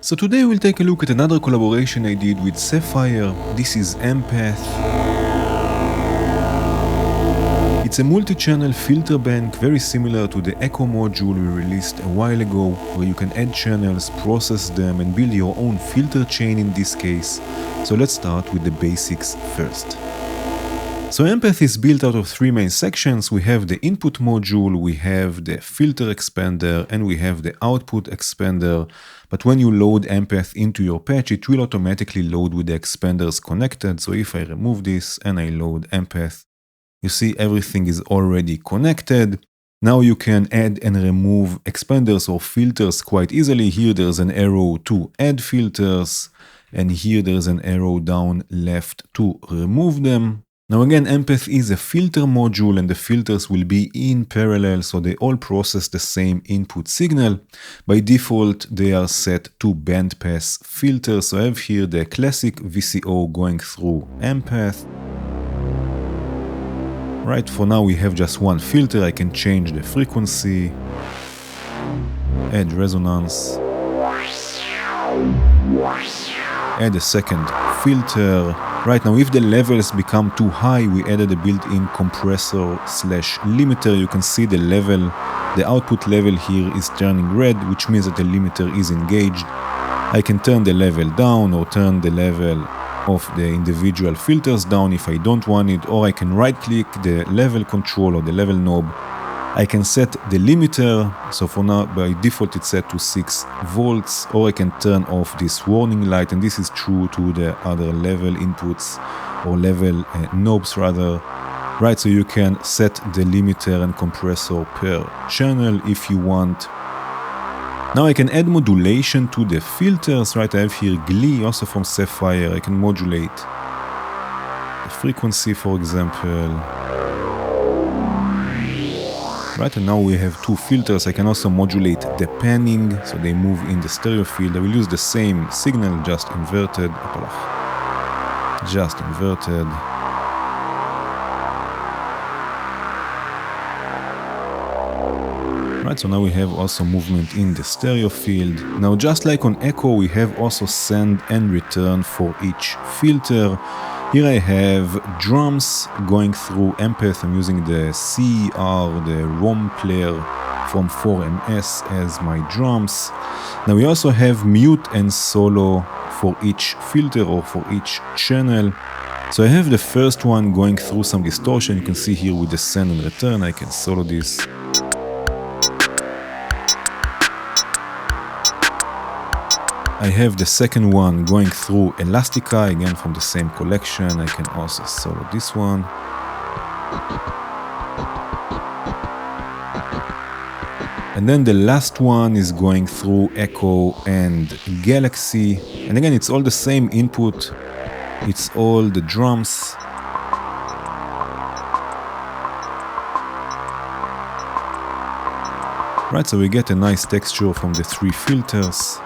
So today we'll take a look at another collaboration I did with Sapphire. This is Empath. It's a multi-channel filter bank very similar to the Echo module we released a while ago, where you can add channels, process them and build your own filter chain in this case. So let's start with the basics first. So Empath is built out of three main sections. We have the input module, we have the filter expander, and we have the output expander. But when you load Empath into your patch, it will automatically load with the expanders connected. So if I remove this and I load Empath, you see everything is already connected. Now you can add and remove expanders or filters quite easily. Here there's an arrow to add filters, and here there's an arrow down left to remove them. Now again, Empath is a filter module and the filters will be in parallel, so they all process the same input signal. By default, they are set to bandpass filters. So I have here the classic VCO going through Empath. Right, for now we have just one filter. I can change the frequency, add resonance, add a second filter. Right now, if the levels become too high, we added a built-in compressor/limiter. You can see the level, the output level here is turning red, which means that the limiter is engaged. I can turn the level down or turn the level of the individual filters down if I don't want it, or I can right-click the level control or the level knob. I can set the limiter, so for now by default it's set to 6 volts, or I can turn off this warning light, and this is true to the other level inputs or level knobs rather. Right, so you can set the limiter and compressor per channel if you want. Now I can add modulation to the filters. Right, I have here Glee, also from Sapphire. I can modulate the frequency, for example. Right, and now we have two filters. I can also modulate the panning, so they move in the stereo field. I will use the same signal, just inverted. Just inverted. Right, so now we have also movement in the stereo field. Now, just like on Echo, we have also send and return for each filter. Here I have drums going through Empath. I'm using the CR, the ROM player from 4MS as my drums. Now we also have mute and solo for each filter or for each channel. So I have the first one going through some distortion. You can see here with the send and return, I can solo this. I have the second one going through Elastica, again from the same collection. I can also solo this one. And then the last one is going through Echo and Galaxy. And again, it's all the same input. It's all the drums. Right, so we get a nice texture from the three filters.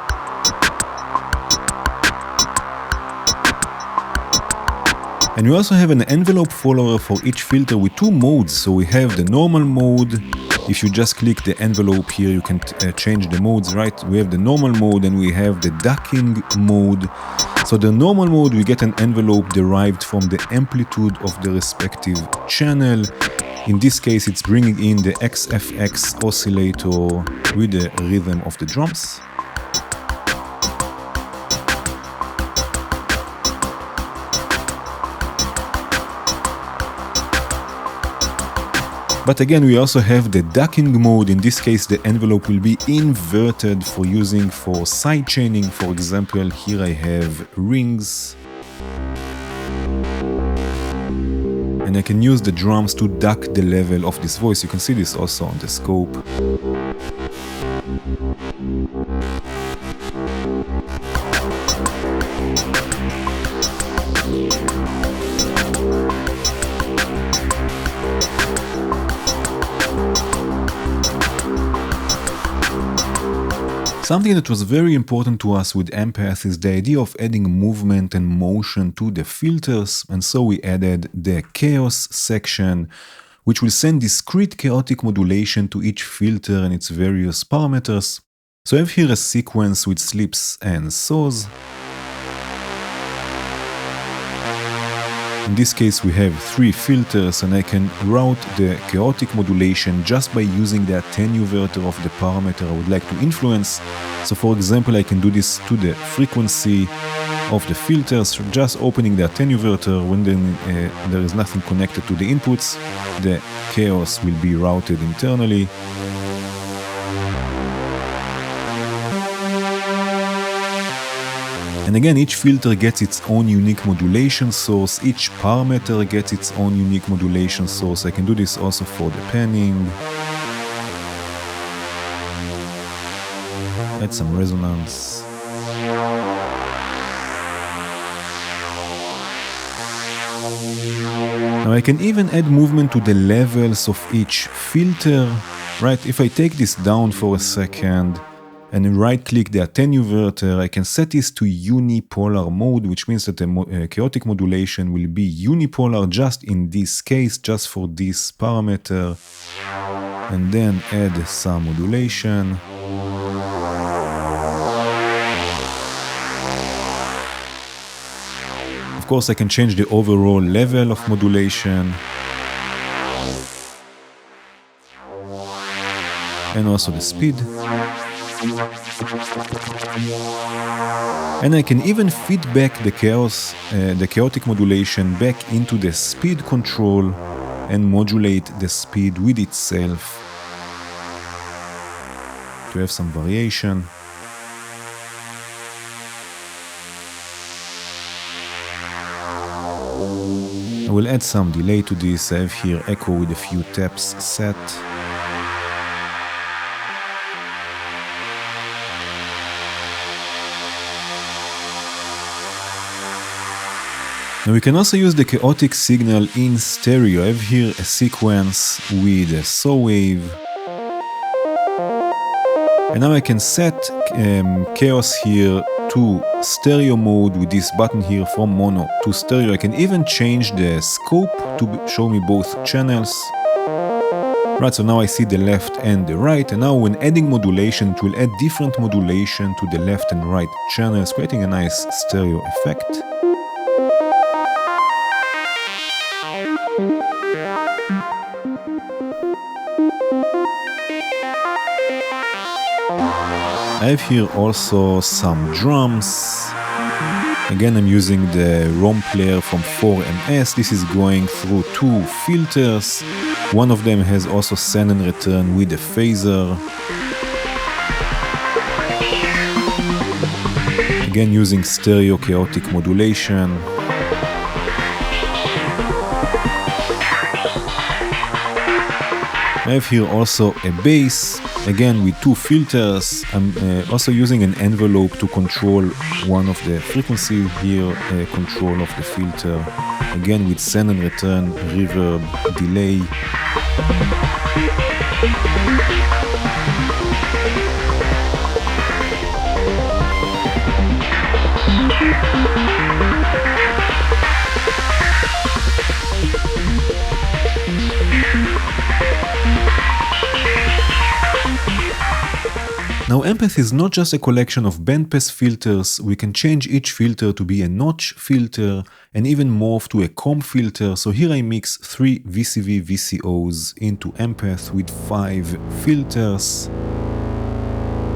And we also have an envelope follower for each filter with two modes. So we have the normal mode. If you just click the envelope here, you can change the modes, right? We have the normal mode and we have the ducking mode. So the normal mode, we get an envelope derived from the amplitude of the respective channel. In this case, it's bringing in the XFX oscillator with the rhythm of the drums. But again, we also have the ducking mode. In this case, the envelope will be inverted for using for sidechaining. For example, here I have rings. And I can use the drums to duck the level of this voice. You can see this also on the scope. Something that was very important to us with Empath is the idea of adding movement and motion to the filters, and so we added the chaos section, which will send discrete chaotic modulation to each filter and its various parameters. So I have here a sequence with slips and saws. In this case we have 3 filters, and I can route the chaotic modulation just by using the attenuator of the parameter I would like to influence. So for example, I can do this to the frequency of the filters, just opening the attenuator. When there is nothing connected to the inputs, the chaos will be routed internally. And again, each filter gets its own unique modulation source, each parameter gets its own unique modulation source. I can do this also for the panning. Add some resonance. Now I can even add movement to the levels of each filter, right? If I take this down for a second, and right-click the attenuator, I can set this to unipolar mode, which means that the chaotic modulation will be unipolar just in this case, just for this parameter. And then add some modulation. Of course, I can change the overall level of modulation. And also the speed. And I can even feed back the chaotic modulation back into the speed control and modulate the speed with itself to have some variation. I will add some delay to this. I have here echo with a few taps set. Now we can also use the chaotic signal in stereo. I have here a sequence with a saw wave. And now I can set chaos here to stereo mode with this button here, from mono to stereo. I can even change the scope to show me both channels. Right, so now I see the left and the right, and now when adding modulation, it will add different modulation to the left and right channels, creating a nice stereo effect. I have here also some drums. Again, I'm using the ROM player from 4MS. This is going through 2 filters. One of them has also send and return with a phaser. Again, using stereo chaotic modulation. I have here also a bass, again with 2 filters. I'm also using an envelope to control one of the frequency here, control of the filter. Again with send and return, reverb, delay. Now Empath is not just a collection of bandpass filters. We can change each filter to be a notch filter and even morph to a comb filter. So here I mix 3 VCV VCOs into Empath with 5 filters.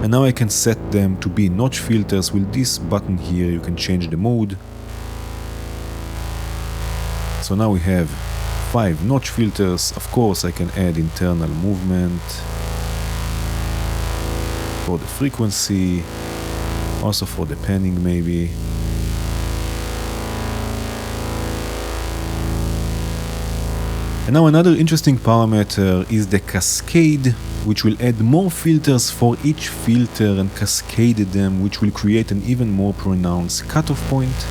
And now I can set them to be notch filters. With this button here you can change the mode. So now we have 5 notch filters. Of course I can add internal movement for the frequency, also for the panning maybe. And now another interesting parameter is the cascade, which will add more filters for each filter and cascade them, which will create an even more pronounced cutoff point.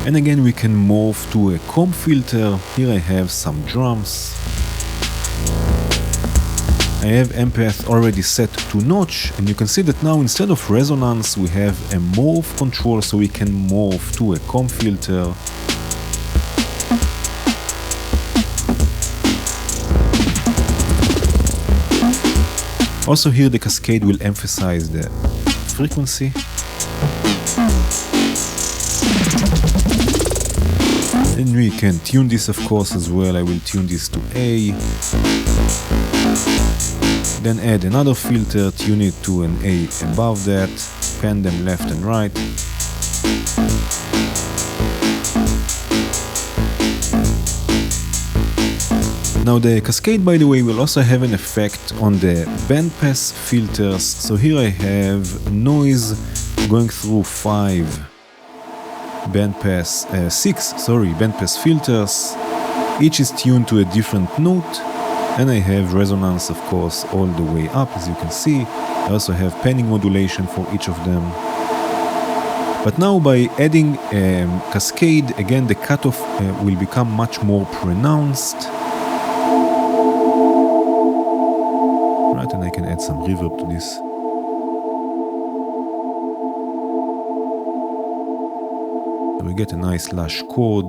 And again we can morph to a comb filter. Here I have some drums. I have Empath already set to notch, and you can see that now instead of resonance we have a morph control, so we can morph to a comb filter. Also here the cascade will emphasize the frequency. And we can tune this of course as well. I will tune this to A. Then add another filter, tune it to an A above that, pan them left and right. Now the cascade, by the way, will also have an effect on the bandpass filters. So here I have noise going through 6 bandpass filters. Each is tuned to a different note, and I have resonance, of course, all the way up, as you can see. I also have panning modulation for each of them. But now by adding cascade, again the cutoff will become much more pronounced. Right, and I can add some reverb to this. So we get a nice lush chord.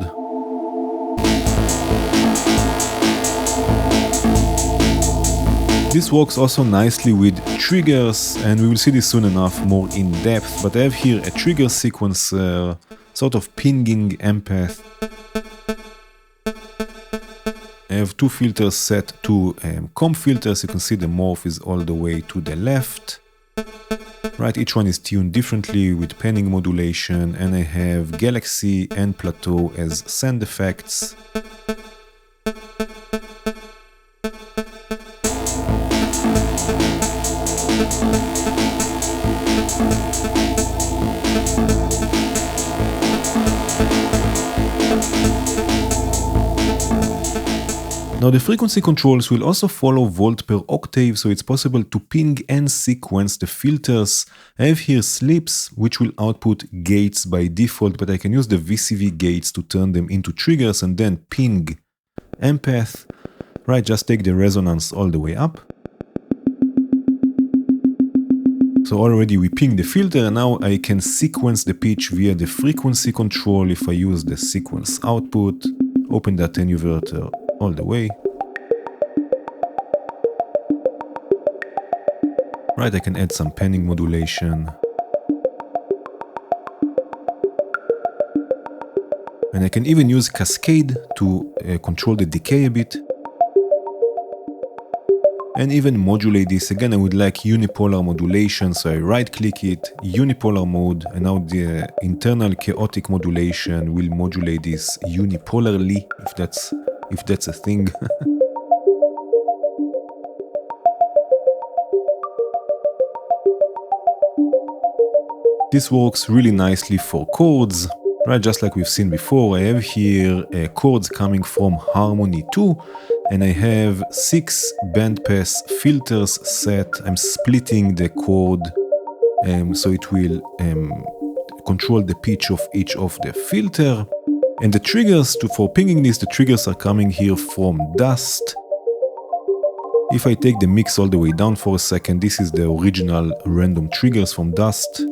This works also nicely with triggers, and we will see this soon enough more in depth, but I have here a trigger sequencer, sort of pinging empath. I have 2 filters set to comb filters. You can see the morph is all the way to the left. Right, each one is tuned differently with panning modulation, and I have galaxy and plateau as send effects. Now the frequency controls will also follow volt per octave, so it's possible to ping and sequence the filters. I have here slips, which will output gates by default, but I can use the VCV gates to turn them into triggers and then ping empath. Right, just take the resonance all the way up. So already we ping the filter, and now I can sequence the pitch via the frequency control if I use the sequence output. Open the attenuator all the way. Right, I can add some panning modulation. And I can even use cascade to control the decay a bit. And even modulate this. Again, I would like unipolar modulation, so I right click it, unipolar mode, and now the internal chaotic modulation will modulate this unipolarly, if that's a thing. This works really nicely for chords, right? Just like we've seen before. I have here chords coming from Harmony 2, and I have 6 bandpass filters set. I'm splitting the chord so it will control the pitch of each of the filter. And the triggers, for pinging this, the triggers are coming here from dust. If I take the mix all the way down for a second, this is the original random triggers from dust.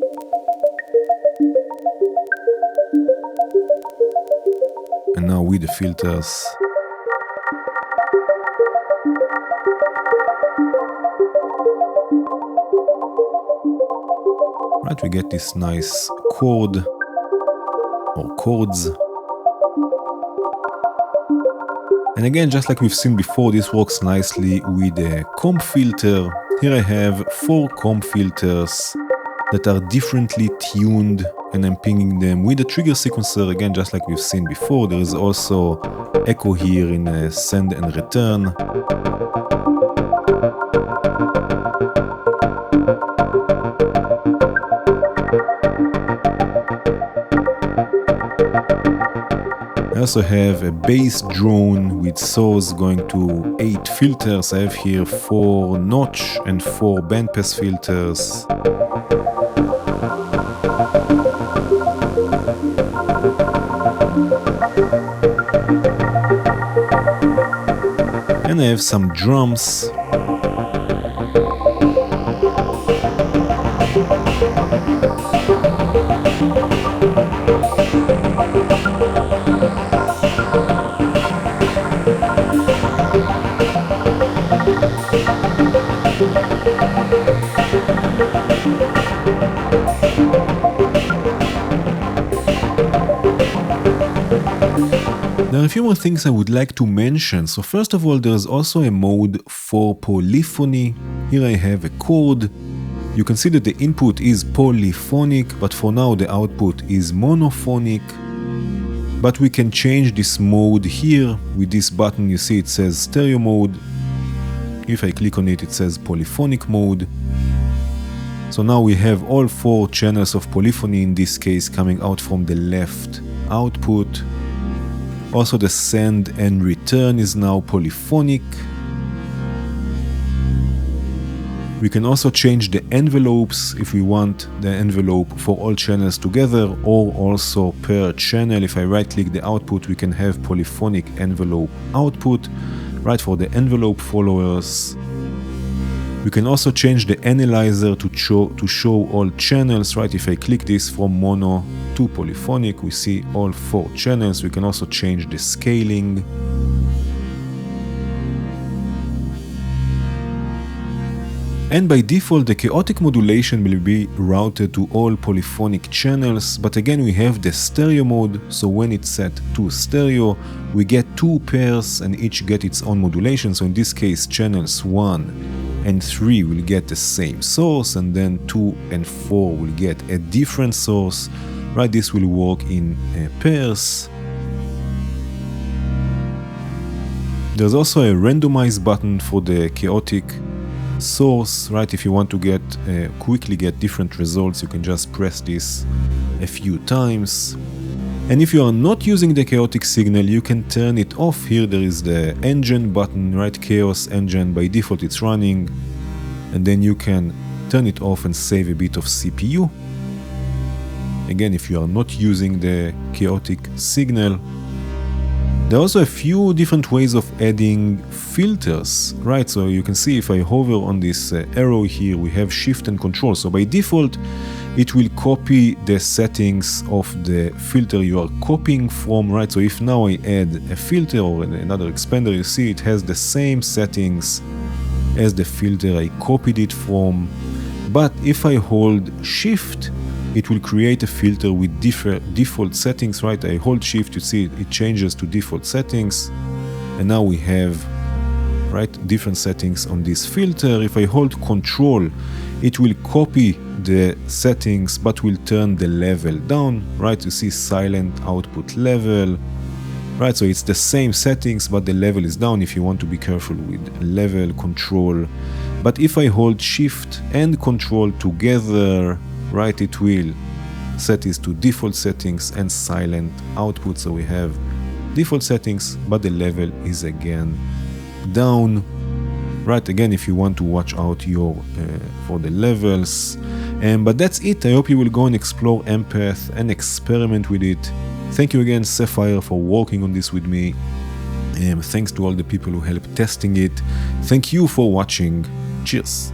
And now with the filters. Right, we get this nice chord or chords. And again, just like we've seen before, this works nicely with a comb filter. Here I have 4 comb filters that are differently tuned, and I'm pinging them with a trigger sequencer, again, just like we've seen before. There is also echo here in send and return. I also have a bass drone with saws going to 8 filters. I have here 4 notch and 4 bandpass filters. And I have some drums. are a few more things I would like to mention. So first of all, there's also a mode for polyphony. Here I have a chord. You can see that the input is polyphonic, but for now the output is monophonic. But we can change this mode here. With this button, you see it says stereo mode. If I click on it, it says polyphonic mode. So now we have all 4 channels of polyphony in this case coming out from the left output. Also the send and return is now polyphonic. We can also change the envelopes if we want the envelope for all channels together or also per channel. If I right click the output, we can have polyphonic envelope output, right, for the envelope followers. We can also change the analyzer to show all channels, right? If I click this from mono to polyphonic, we see all 4 channels. We can also change the scaling. And by default, the chaotic modulation will be routed to all polyphonic channels, but again we have the stereo mode, so when it's set to stereo, we get 2 pairs and each get its own modulation. So in this case, channels 1 and 3 will get the same source, and then 2 and 4 will get a different source, right? This will work in pairs. There's also a randomize button for the chaotic source, right? If you want to get quickly get different results, you can just press this a few times. And if you are not using the chaotic signal, you can turn it off. Here there is the engine button, right? Chaos engine, by default it's running, and then you can turn it off and save a bit of CPU. Again, if you are not using the chaotic signal. There are also a few different ways of adding filters, right? So you can see if I hover on this arrow here, we have shift and control. So by default, it will copy the settings of the filter you are copying from, right? So if now I add a filter or another expander, you see it has the same settings as the filter I copied it from. But if I hold shift, it will create a filter with default settings, right? I hold shift, you see it changes to default settings. And now we have, right, different settings on this filter. If I hold control, it will copy the settings, but will turn the level down, right? You see silent output level, right? So it's the same settings, but the level is down if you want to be careful with level control. But if I hold shift and control together, right, it will set this to default settings and silent output. So we have default settings, but the level is again down, right? Again, if you want to watch out your for the levels. But that's it. I hope you will go and explore Empath and experiment with it. Thank you again, Sapphire, for working on this with me. Thanks to all the people who helped testing it. Thank you for watching. Cheers.